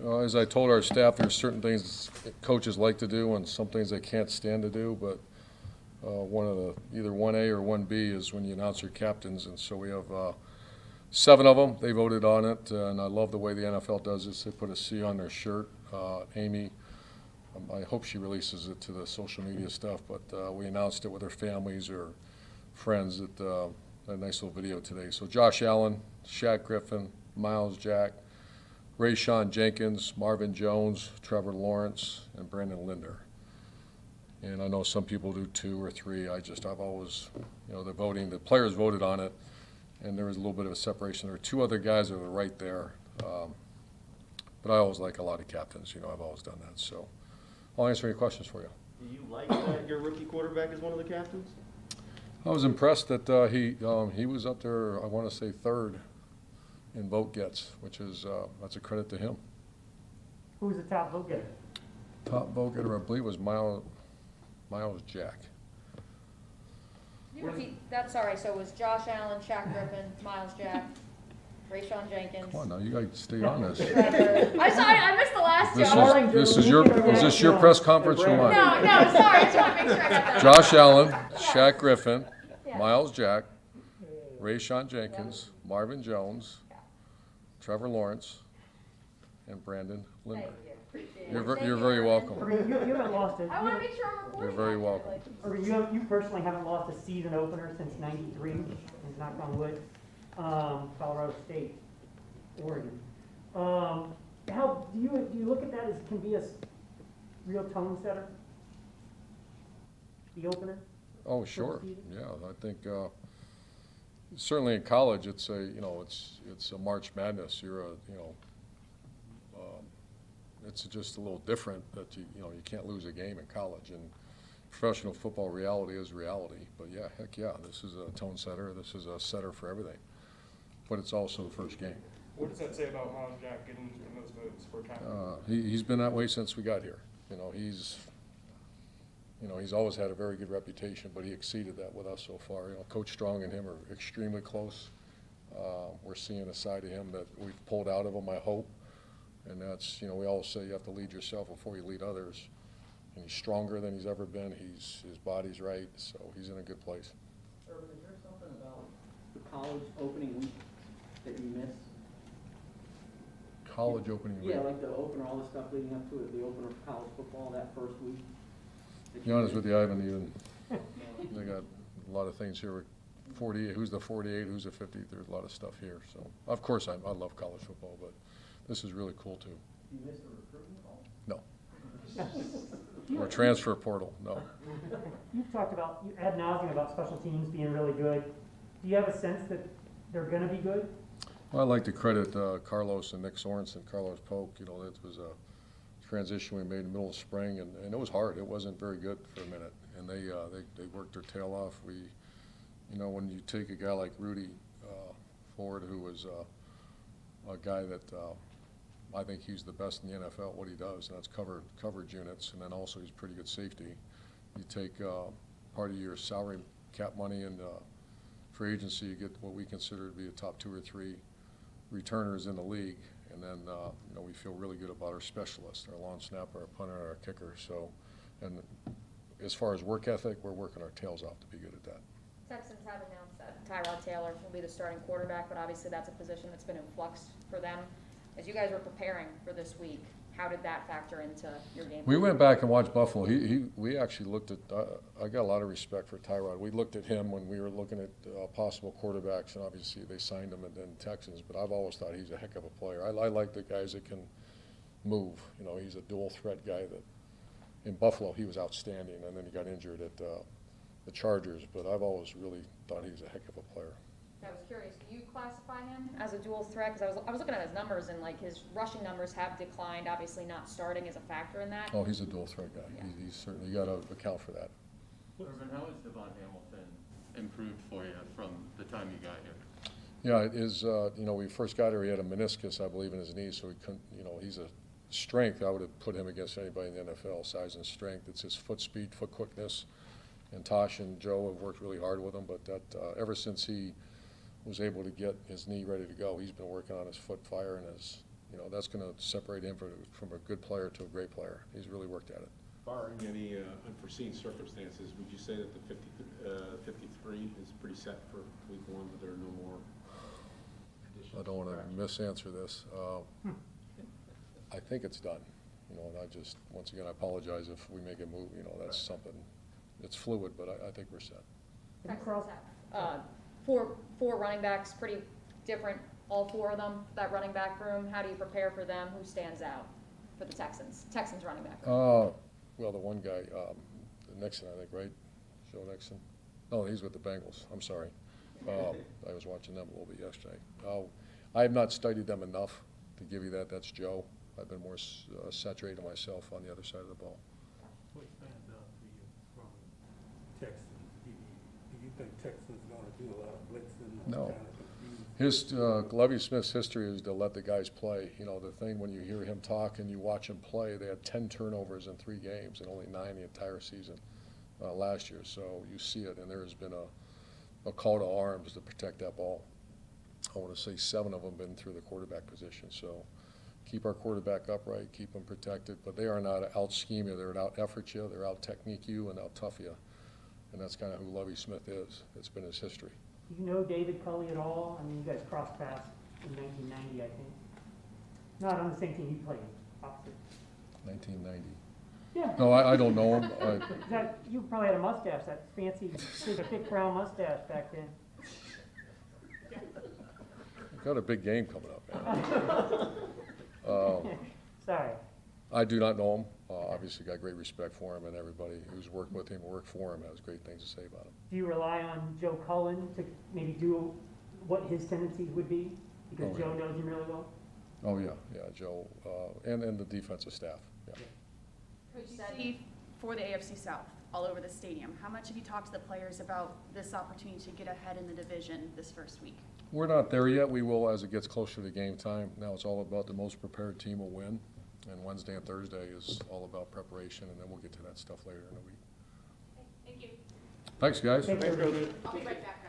As I told our staff, there's certain things coaches like to do and some things they can't stand to do, but one of the, either 1A or 1B is when you announce your captains, and so we have 7 of them. They voted on it, and I love the way the NFL does this. They put a C on their shirt. Amy, I hope she releases it to the social media stuff, but we announced it with her families or friends at a nice little video today. So Josh Allen, Shaq Griffin, Miles Jack, Rayshon Jenkins, Marvin Jones, Trevor Lawrence, and Brandon Linder. And I know some people do 2 or 3. I've always, the players voted on it, and there was a little bit of a separation. There were 2 other guys that were right there. But I always like a lot of captains. I've always done that. So I'll answer any questions for you. Do you like that your rookie quarterback is one of the captains? I was impressed that he was up there, I want to say 3rd in vote gets, which is, that's a credit to him. Who's the top vote getter? Top vote getter, I believe, was Miles Jack. Can you repeat that? Sorry, so it was Josh Allen, Shaq Griffin, Miles Jack, Rayshon Jenkins. Come on now, you got to stay on this. I missed the last two. Is this your press conference or mine? No, sorry, I just want to make sure I got that. Josh Allen, Shaq Griffin, Miles Jack, Rayshon Jenkins, Marvin Jones, Trevor Lawrence, and Brandon Linder. Thank you. Appreciate it. You're very welcome. You haven't lost a. I want to make sure I'm recording. You're very welcome. You personally haven't lost a season opener since '93, and knock on wood. Colorado State, Oregon. How do you look at that as can be a real tone setter? The opener. Oh, sure. Yeah, I think certainly in college it's a March Madness. It's just a little different that you can't lose a game in college, and professional football reality is reality. But yeah, heck yeah, this is a tone setter. This is a setter for everything. But it's also the first game. What does that say about Miles Jack getting in those votes for captain? He's been that way since we got here. He's always had a very good reputation, but he exceeded that with us so far. Coach Strong and him are extremely close. We're seeing a side of him that we've pulled out of him, I hope. And that's, we always say you have to lead yourself before you lead others. And he's stronger than he's ever been. His body's right, so he's in a good place. Urban, is there something about the college opening week that you miss? College opening week? Yeah, like the opener, all the stuff leading up to it, the opener for college football that first week. To be honest with you, I haven't even, they got a lot of things here. 48, who's the 48, who's the 50, there's a lot of stuff here. So, of course, I love college football, but this is really cool, too. Do you miss the recruiting call? No. Or transfer portal, no. You've talked about, ad nauseum about special teams being really good. Do you have a sense that they're going to be good? Well, I'd like to credit Carlos and Nick Sorensen, Carlos Polk. That was a transition we made in the middle of spring, and it was hard. It wasn't very good for a minute, and they worked their tail off. When you take a guy like Rudy Ford, who was a guy that I think he's the best in the NFL at what he does, and that's coverage units, and then also he's pretty good safety. You take part of your salary cap money and free agency, you get what we consider to be the top 2 or 3 returners in the league, and then we feel really good about our specialists, our long snapper, our punter, and our kicker. So, and as far as work ethic, we're working our tails off to be good at that. Texans have announced that Tyrod Taylor will be the starting quarterback, but obviously that's a position that's been in flux for them. As you guys were preparing for this week, how did that factor into your game? We went back and watched Buffalo. We actually looked at. I got a lot of respect for Tyrod. We looked at him when we were looking at possible quarterbacks, and obviously they signed him in Texans. But I've always thought he's a heck of a player. I like the guys that can move. He's a dual threat guy. That in Buffalo he was outstanding, and then he got injured at the Chargers. But I've always really thought he was a heck of a player. I was curious, do you classify him as a dual threat? Because I was looking at his numbers, and his rushing numbers have declined. Obviously, not starting is a factor in that. Oh, he's a dual threat guy. Yeah. He's certainly, you got to account for that. Urban, how has Devon Hamilton improved for you from the time you got here? Yeah, it is. We first got here, he had a meniscus, I believe, in his knee, so he couldn't. He's a strength. I would have put him against anybody in the NFL, size and strength. It's his foot speed, foot quickness, and Tosh and Joe have worked really hard with him. But that ever since he was able to get his knee ready to go, he's been working on his foot fire and his that's going to separate him from a good player to a great player. He's really worked at it. Barring any unforeseen circumstances, would you say that the 53 is pretty set for week 1, that there are no more additional? I don't want to misanswer this. I think it's done, and I just, once again, I apologize if we make a move, that's something, it's fluid, but I think we're set. Have you crossed- Four running backs, pretty different, all 4 of them, that running back room. How do you prepare for them? Who stands out for the Texans running back room? Well, the one guy, Nixon, I think, right? Joe Nixon? No, he's with the Bengals, I'm sorry. I was watching them a little bit yesterday. I have not studied them enough to give you that. That's Joe. I've been more saturated myself on the other side of the ball. What stands out to you from Texans? Do you think Texans gonna do a lot of blitzing? No. Kind of confuse? Lovie Smith's history is to let the guys play. The thing when you hear him talk and you watch him play, they had 10 turnovers in 3 games and only 9 the entire season last year. So you see it, and there has been a call to arms to protect that ball. I want to say 7 of them been through the quarterback position. So keep our quarterback upright, keep them protected. But they are not out scheme you, they're out effort you, they're out technique you, and out tough you. And that's kind of who Lovie Smith is. It's been his history. Do you know David Culley at all? I mean, you guys crossed paths in 1990, I think. Not on the same team you played, opposite. 1990. Yeah. No, I don't know him. You probably had a mustache, that fancy, thick brown mustache back then. We've got a big game coming up, man. Sorry. I do not know him. Obviously got great respect for him, and everybody who's worked with him or worked for him has great things to say about him. Do you rely on Joe Cullen to maybe do what his tendencies would be? Because Oh, Joe yeah. knows him really well? Oh, yeah, Joe, and the defensive staff, yeah. Coach, you see for the AFC South all over the stadium, how much have you talked to the players about this opportunity to get ahead in the division this first week? We're not there yet. We will as it gets closer to game time. Now it's all about the most prepared team will win. And Wednesday and Thursday is all about preparation, and then we'll get to that stuff later in the week. Thank you. Thanks, guys. Take care. I'll be right back.